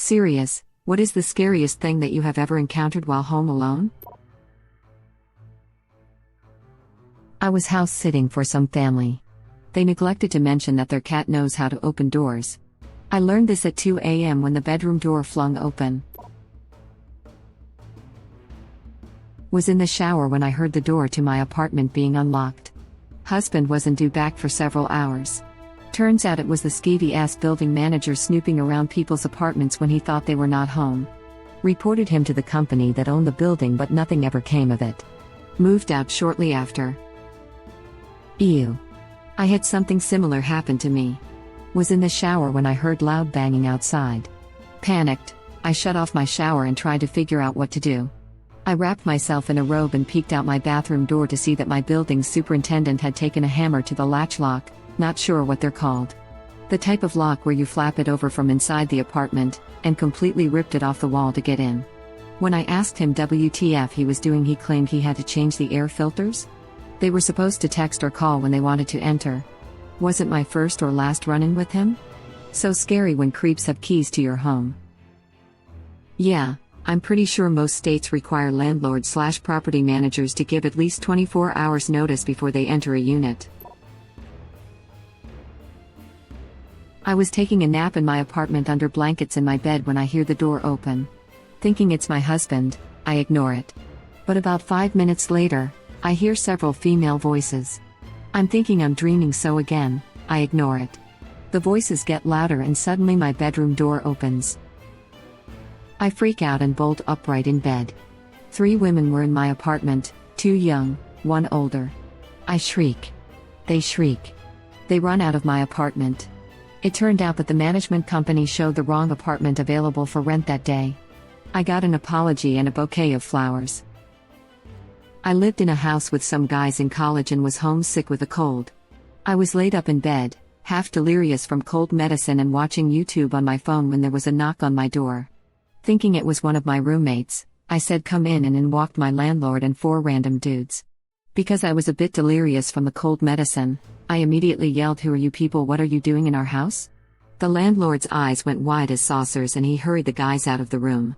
Serious, what is the scariest thing that you have ever encountered while home alone? I was house sitting for some family. They neglected to mention that their cat knows how to open doors. I learned this at 2 a.m. when the bedroom door flung open. Was in the shower when I heard the door to my apartment being unlocked. Husband wasn't due back for several hours. Turns out it was the skeevy-ass building manager snooping around people's apartments when he thought they were not home. Reported him to the company that owned the building, but nothing ever came of it. Moved out shortly after. Ew. I had something similar happen to me. Was in the shower when I heard loud banging outside. Panicked, I shut off my shower and tried to figure out what to do. I wrapped myself in a robe and peeked out my bathroom door to see that my building's superintendent had taken a hammer to the latch lock, not sure what they're called. The type of lock where you flap it over from inside the apartment, and completely ripped it off the wall to get in. When I asked him WTF he was doing, he claimed he had to change the air filters. They were supposed to text or call when they wanted to enter. Wasn't my first or last run-in with him? So scary when creeps have keys to your home. Yeah, I'm pretty sure most states require landlords/property managers to give at least 24 hours notice before they enter a unit. I was taking a nap in my apartment under blankets in my bed when I hear the door open. Thinking it's my husband, I ignore it. But about 5 minutes later, I hear several female voices. I'm thinking I'm dreaming, so again, I ignore it. The voices get louder and suddenly my bedroom door opens. I freak out and bolt upright in bed. 3 women were in my apartment, 2 young, 1 older. I shriek. They shriek. They run out of my apartment. It turned out that the management company showed the wrong apartment available for rent that day. I got an apology and a bouquet of flowers. I lived in a house with some guys in college and was homesick with a cold. I was laid up in bed, half delirious from cold medicine and watching YouTube on my phone when there was a knock on my door. Thinking it was one of my roommates, I said come in, and in walked my landlord and 4 random dudes. Because I was a bit delirious from the cold medicine, I immediately yelled, "Who are you people? What are you doing in our house?" The landlord's eyes went wide as saucers and he hurried the guys out of the room.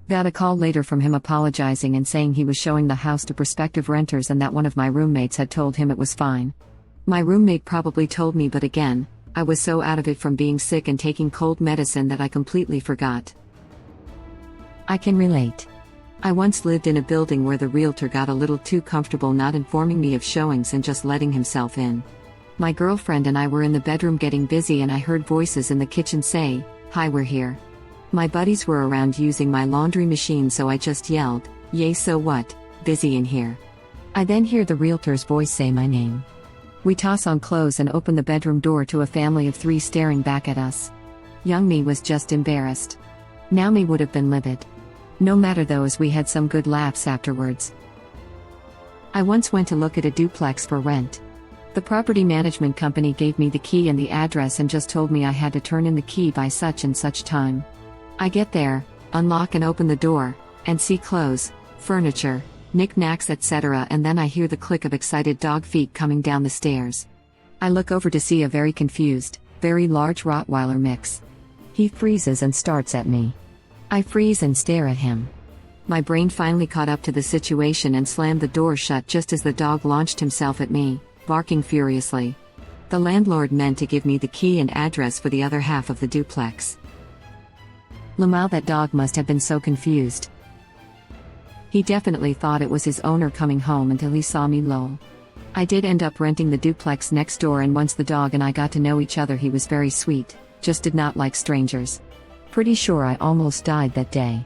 Got a call later from him apologizing and saying he was showing the house to prospective renters and that one of my roommates had told him it was fine. My roommate probably told me, but again, I was so out of it from being sick and taking cold medicine that I completely forgot. I can relate. I once lived in a building where the realtor got a little too comfortable not informing me of showings and just letting himself in. My girlfriend and I were in the bedroom getting busy and I heard voices in the kitchen say, "Hi, we're here." My buddies were around using my laundry machine, so I just yelled, "Yay, so what, busy in here." I then hear the realtor's voice say my name. We toss on clothes and open the bedroom door to a family of 3 staring back at us. Young me was just embarrassed. Now me would have been livid. No matter though, as we had some good laughs afterwards. I once went to look at a duplex for rent. The property management company gave me the key and the address and just told me I had to turn in the key by such and such time. I get there, unlock and open the door, and see clothes, furniture, knickknacks, etc., and then I hear the click of excited dog feet coming down the stairs. I look over to see a very confused, very large Rottweiler mix. He freezes and starts at me. I freeze and stare at him. My brain finally caught up to the situation and slammed the door shut just as the dog launched himself at me, barking furiously. The landlord meant to give me the key and address for the other half of the duplex. Lamau, that dog must have been so confused. He definitely thought it was his owner coming home until he saw me, lol. I did end up renting the duplex next door, and once the dog and I got to know each other, he was very sweet, just did not like strangers. Pretty sure I almost died that day.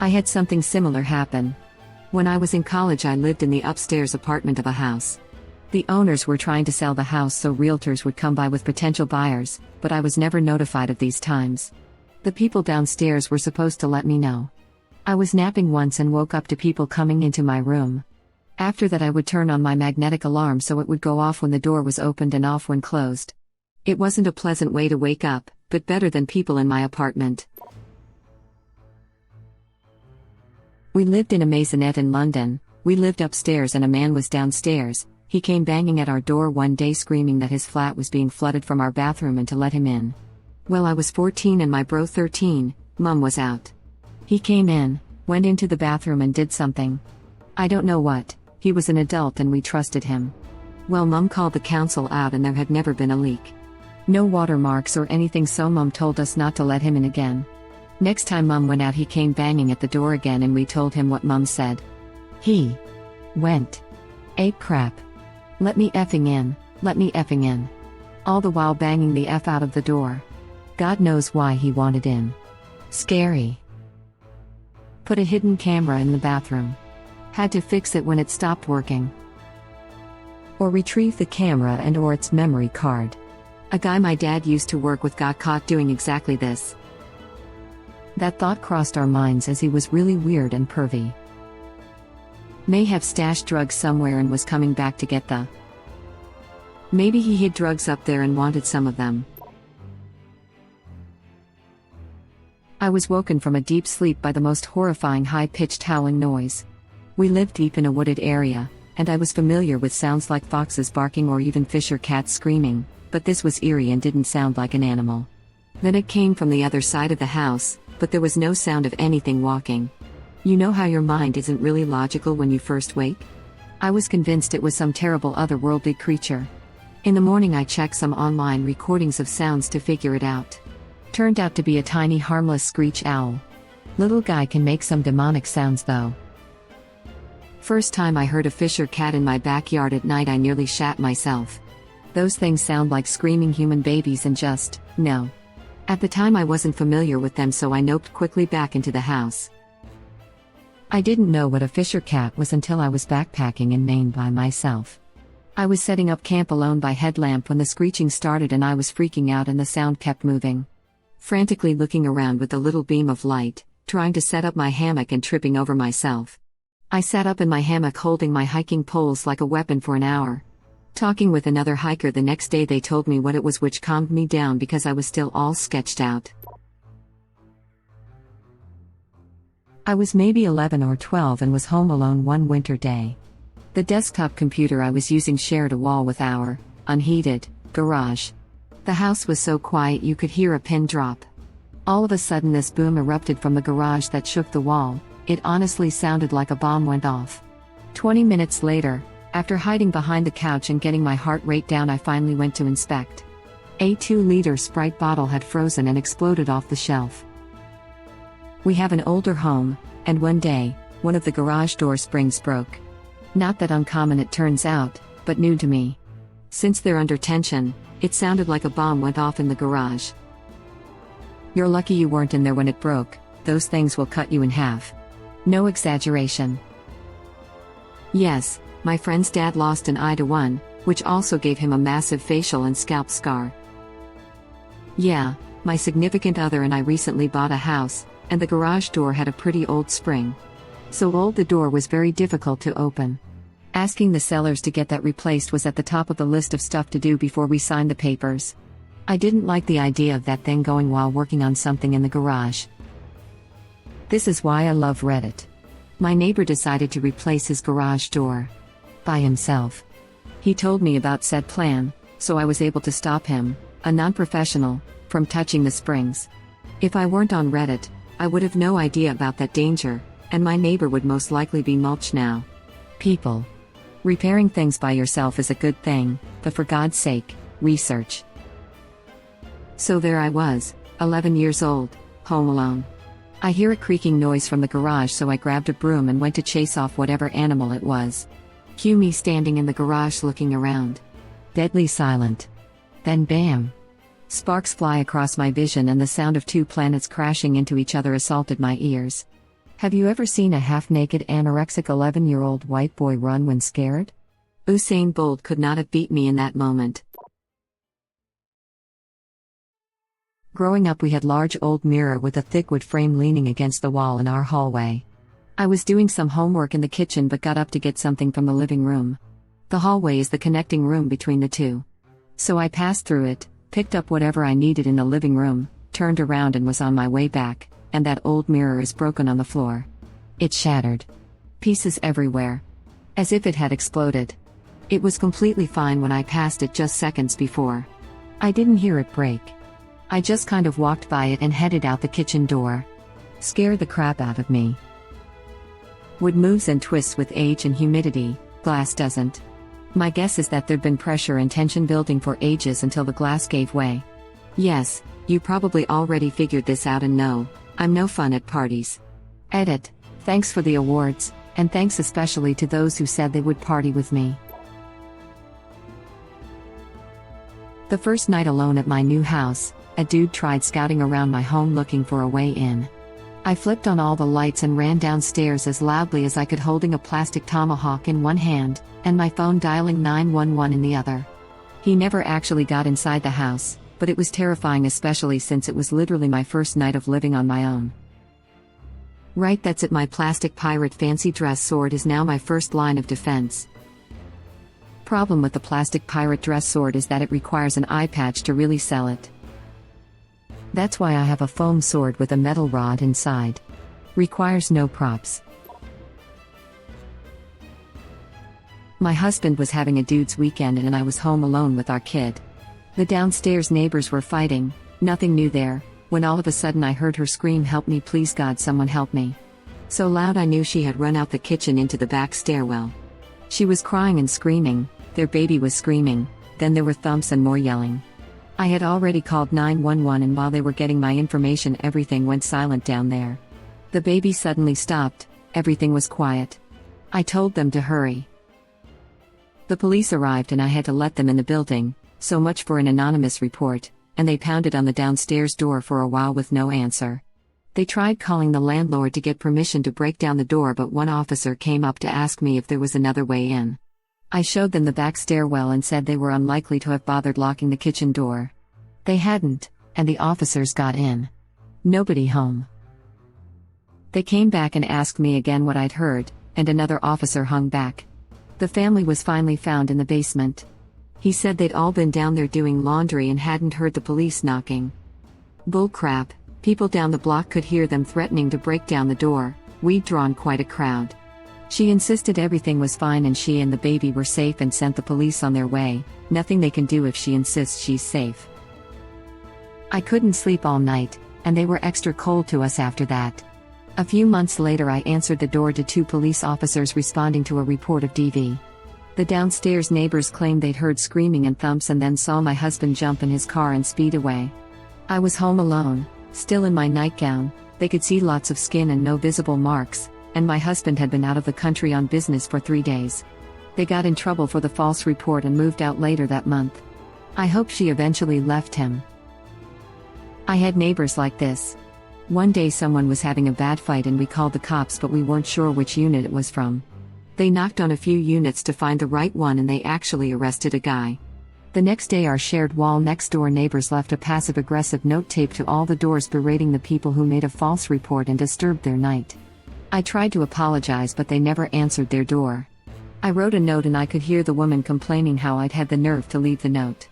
I had something similar happen. When I was in college, I lived in the upstairs apartment of a house. The owners were trying to sell the house so realtors would come by with potential buyers, but I was never notified of these times. The people downstairs were supposed to let me know. I was napping once and woke up to people coming into my room. After that, I would turn on my magnetic alarm so it would go off when the door was opened and off when closed. It wasn't a pleasant way to wake up, but better than people in my apartment. We lived in a maisonette in London. We lived upstairs and a man was downstairs. He came banging at our door one day screaming that his flat was being flooded from our bathroom and to let him in. Well, I was 14 and my bro 13, Mum was out. He came in, went into the bathroom and did something. I don't know what, he was an adult and we trusted him. Well, Mum called the council out and there had never been a leak. No watermarks or anything, so Mum told us not to let him in again. Next time Mum went out he came banging at the door again and we told him what Mum said. He went ape crap. Let me effing in, let me effing in. All the while banging the F out of the door. God knows why he wanted in. Scary. Put a hidden camera in the bathroom. Had to fix it when it stopped working. Or retrieve the camera and or its memory card. A guy my dad used to work with got caught doing exactly this. That thought crossed our minds as he was really weird and pervy. May have stashed drugs somewhere and was coming back to get the. Maybe he hid drugs up there and wanted some of them. I was woken from a deep sleep by the most horrifying high-pitched howling noise. We lived deep in a wooded area, and I was familiar with sounds like foxes barking or even fish or cats screaming, but this was eerie and didn't sound like an animal. Then it came from the other side of the house, but there was no sound of anything walking. You know how your mind isn't really logical when you first wake? I was convinced it was some terrible otherworldly creature. In the morning I checked some online recordings of sounds to figure it out. Turned out to be a tiny harmless screech owl. Little guy can make some demonic sounds though. First time I heard a fish or cat in my backyard at night I nearly shat myself. Those things sound like screaming human babies and just, no. At the time I wasn't familiar with them, so I noped quickly back into the house. I didn't know what a fish or cat was until I was backpacking in Maine by myself. I was setting up camp alone by headlamp when the screeching started and I was freaking out and the sound kept moving. Frantically looking around with the little beam of light, trying to set up my hammock and tripping over myself. I sat up in my hammock holding my hiking poles like a weapon for an hour. Talking with another hiker the next day, they told me what it was, which calmed me down because I was still all sketched out. I was maybe 11 or 12 and was home alone one winter day. The desktop computer I was using shared a wall with our unheated garage. The house was so quiet you could hear a pin drop. All of a sudden this boom erupted from the garage that shook the wall. It honestly sounded like a bomb went off. 20 minutes later, after hiding behind the couch and getting my heart rate down, I finally went to inspect. A 2-liter Sprite bottle had frozen and exploded off the shelf. We have an older home, and one day, one of the garage door springs broke. Not that uncommon it turns out, but new to me. Since they're under tension, it sounded like a bomb went off in the garage. You're lucky you weren't in there when it broke. Those things will cut you in half. No exaggeration. Yes, my friend's dad lost an eye to one, which also gave him a massive facial and scalp scar. Yeah, my significant other and I recently bought a house, and the garage door had a pretty old spring. So old the door was very difficult to open. Asking the sellers to get that replaced was at the top of the list of stuff to do before we signed the papers. I didn't like the idea of that thing going while working on something in the garage. This is why I love Reddit. My neighbor decided to replace his garage door. By himself. He told me about said plan, so I was able to stop him, a non-professional, from touching the springs. If I weren't on Reddit, I would have no idea about that danger, and my neighbor would most likely be mulched now. People. Repairing things by yourself is a good thing, but for God's sake, research. So there I was, 11 years old, home alone. I hear a creaking noise from the garage, so I grabbed a broom and went to chase off whatever animal it was. Cue me standing in the garage looking around. Deadly silent. Then bam! Sparks fly across my vision and the sound of 2 planets crashing into each other assaulted my ears. Have you ever seen a half-naked anorexic 11-year-old white boy run when scared? Usain Bolt could not have beat me in that moment. Growing up, we had large old mirror with a thick wood frame leaning against the wall in our hallway. I was doing some homework in the kitchen but got up to get something from the living room. The hallway is the connecting room between the two. So I passed through it, picked up whatever I needed in the living room, turned around and was on my way back, and that old mirror is broken on the floor. It shattered. Pieces everywhere. As if it had exploded. It was completely fine when I passed it just seconds before. I didn't hear it break. I just kind of walked by it and headed out the kitchen door. Scared the crap out of me. Wood moves and twists with age and humidity, glass doesn't. My guess is that there'd been pressure and tension building for ages until the glass gave way. Yes, you probably already figured this out and know, I'm no fun at parties. Edit. Thanks for the awards, and thanks especially to those who said they would party with me. The first night alone at my new house, a dude tried scouting around my home looking for a way in. I flipped on all the lights and ran downstairs as loudly as I could, holding a plastic tomahawk in one hand, and my phone dialing 911 in the other. He never actually got inside the house, but it was terrifying, especially since it was literally my first night of living on my own. Right, that's it, my plastic pirate fancy dress sword is now my first line of defense. Problem with the plastic pirate dress sword is that it requires an eye patch to really sell it. That's why I have a foam sword with a metal rod inside. Requires no props. My husband was having a dude's weekend and I was home alone with our kid. The downstairs neighbors were fighting, nothing new there, when all of a sudden I heard her scream, "Help me, please God, someone help me." So loud I knew she had run out the kitchen into the back stairwell. She was crying and screaming, their baby was screaming, then there were thumps and more yelling. I had already called 911 and while they were getting my information everything went silent down there. The baby suddenly stopped, everything was quiet. I told them to hurry. The police arrived and I had to let them in the building, so much for an anonymous report, and they pounded on the downstairs door for a while with no answer. They tried calling the landlord to get permission to break down the door, but one officer came up to ask me if there was another way in. I showed them the back stairwell and said they were unlikely to have bothered locking the kitchen door. They hadn't, and the officers got in. Nobody home. They came back and asked me again what I'd heard, and another officer hung back. The family was finally found in the basement. He said they'd all been down there doing laundry and hadn't heard the police knocking. Bullcrap, people down the block could hear them threatening to break down the door. We'd drawn quite a crowd. She insisted everything was fine and she and the baby were safe and sent the police on their way. Nothing they can do if she insists she's safe. I couldn't sleep all night, and they were extra cold to us after that. A few months later I answered the door to two police officers responding to a report of DV. The downstairs neighbors claimed they'd heard screaming and thumps and then saw my husband jump in his car and speed away. I was home alone, still in my nightgown. They could see lots of skin and no visible marks, and my husband had been out of the country on business for 3 days. They got in trouble for the false report and moved out later that month. I hope she eventually left him. I had neighbors like this. One day someone was having a bad fight and we called the cops, but we weren't sure which unit it was from. They knocked on a few units to find the right one and they actually arrested a guy. The next day our shared wall next door neighbors left a passive-aggressive note taped to all the doors berating the people who made a false report and disturbed their night. I tried to apologize but they never answered their door. I wrote a note and I could hear the woman complaining how I'd had the nerve to leave the note.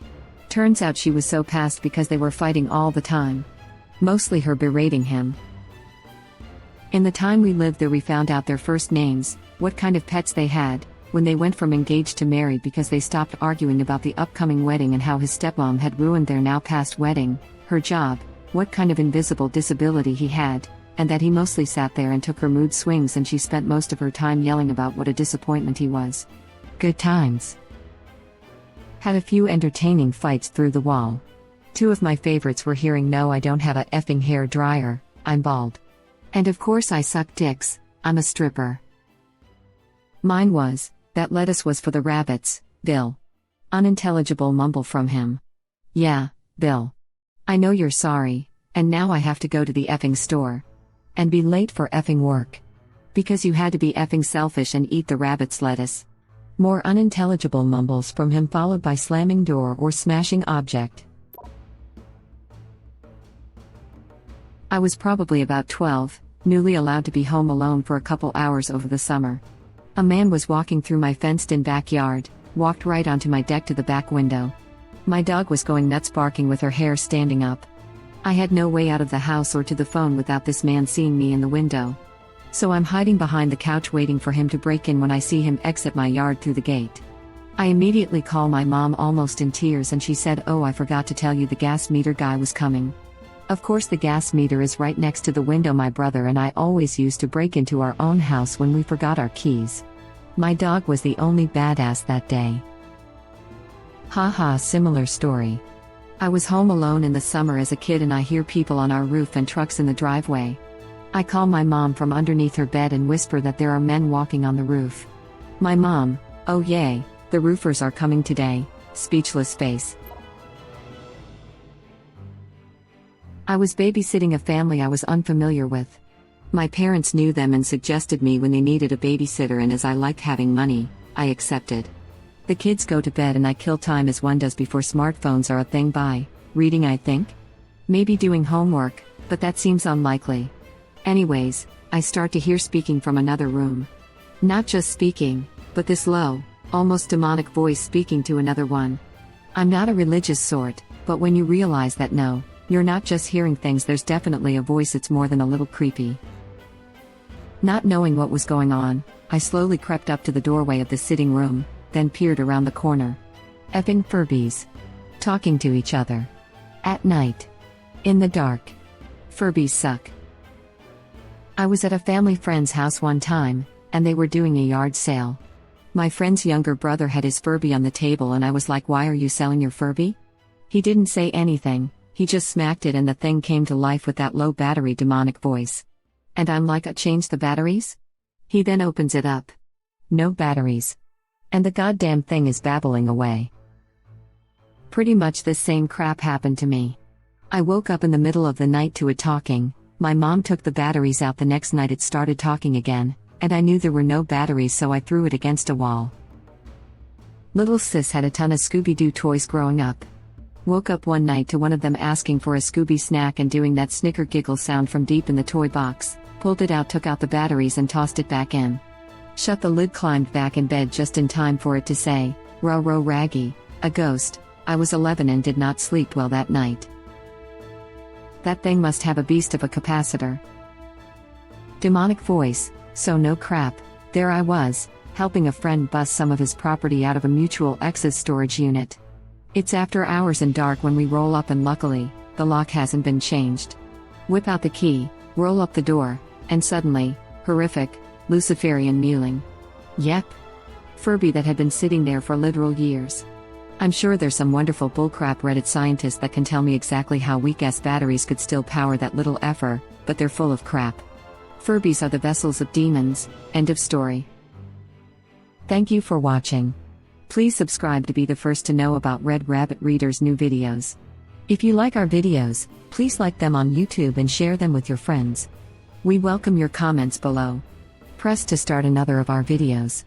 Turns out she was so pissed because they were fighting all the time. Mostly her berating him. In the time we lived there we found out their first names, what kind of pets they had, when they went from engaged to married because they stopped arguing about the upcoming wedding and how his stepmom had ruined their now past wedding, her job, what kind of invisible disability he had, and that he mostly sat there and took her mood swings and she spent most of her time yelling about what a disappointment he was. Good times. Had a few entertaining fights through the wall. Two of my favorites were hearing "No, I don't have a effing hair dryer, I'm bald." And of course I suck dicks, I'm a stripper. Mine was, "That lettuce was for the rabbits, Bill." Unintelligible mumble from him. "Yeah, Bill. I know you're sorry, and now I have to go to the effing store. And be late for effing work. Because you had to be effing selfish and eat the rabbit's lettuce." More unintelligible mumbles from him followed by slamming door or smashing object. I was probably about 12, newly allowed to be home alone for a couple hours over the summer. A man was walking through my fenced-in backyard, walked right onto my deck to the back window. My dog was going nuts barking with her hair standing up. I had no way out of the house or to the phone without this man seeing me in the window. So I'm hiding behind the couch waiting for him to break in when I see him exit my yard through the gate. I immediately call my mom almost in tears and she said, "Oh, I forgot to tell you the gas meter guy was coming." Of course the gas meter is right next to the window my brother and I always used to break into our own house when we forgot our keys. My dog was the only badass that day. Haha, similar story. I was home alone in the summer as a kid and I hear people on our roof and trucks in the driveway. I call my mom from underneath her bed and whisper that there are men walking on the roof. My mom, "Oh yay, the roofers are coming today," speechless face. I was babysitting a family I was unfamiliar with. My parents knew them and suggested me when they needed a babysitter, and as I liked having money, I accepted. The kids go to bed and I kill time as one does before smartphones are a thing by reading, I think. Maybe doing homework, but that seems unlikely. Anyways, I start to hear speaking from another room. Not just speaking, but this low, almost demonic voice speaking to another one. I'm not a religious sort, but when you realize that no, you're not just hearing things, there's definitely a voice, it's more than a little creepy. Not knowing what was going on, I slowly crept up to the doorway of the sitting room, then peered around the corner. Effing Furbies. Talking to each other. At night. In the dark. Furbies suck. I was at a family friend's house one time, and they were doing a yard sale. My friend's younger brother had his Furby on the table and I was like, "Why are you selling your Furby?" He didn't say anything, he just smacked it and the thing came to life with that low battery demonic voice. And I'm like, "Change the batteries?" He then opens it up. No batteries. And the goddamn thing is babbling away. Pretty much this same crap happened to me. I woke up in the middle of the night to it talking. My mom took the batteries out the next night, it started talking again, and I knew there were no batteries, so I threw it against a wall. Little sis had a ton of Scooby-Doo toys growing up. Woke up one night to one of them asking for a Scooby snack and doing that snicker giggle sound from deep in the toy box, pulled it out, took out the batteries and tossed it back in. Shut the lid, climbed back in bed just in time for it to say, "Row row raggy, a ghost." I was 11 and did not sleep well that night. That thing must have a beast of a capacitor. Demonic voice, so no crap, there I was, helping a friend bust some of his property out of a mutual ex's storage unit. It's after hours and dark when we roll up and luckily, the lock hasn't been changed. Whip out the key, roll up the door, and suddenly, horrific, Luciferian mewling. Yep. Furby that had been sitting there for literal years. I'm sure there's some wonderful bullcrap Reddit scientist that can tell me exactly how weak-ass batteries could still power that little effer, but they're full of crap. Furbies are the vessels of demons, end of story. Thank you for watching. Please subscribe to be the first to know about Red Rabbit Reader's new videos. If you like our videos, please like them on YouTube and share them with your friends. We welcome your comments below. Press to start another of our videos.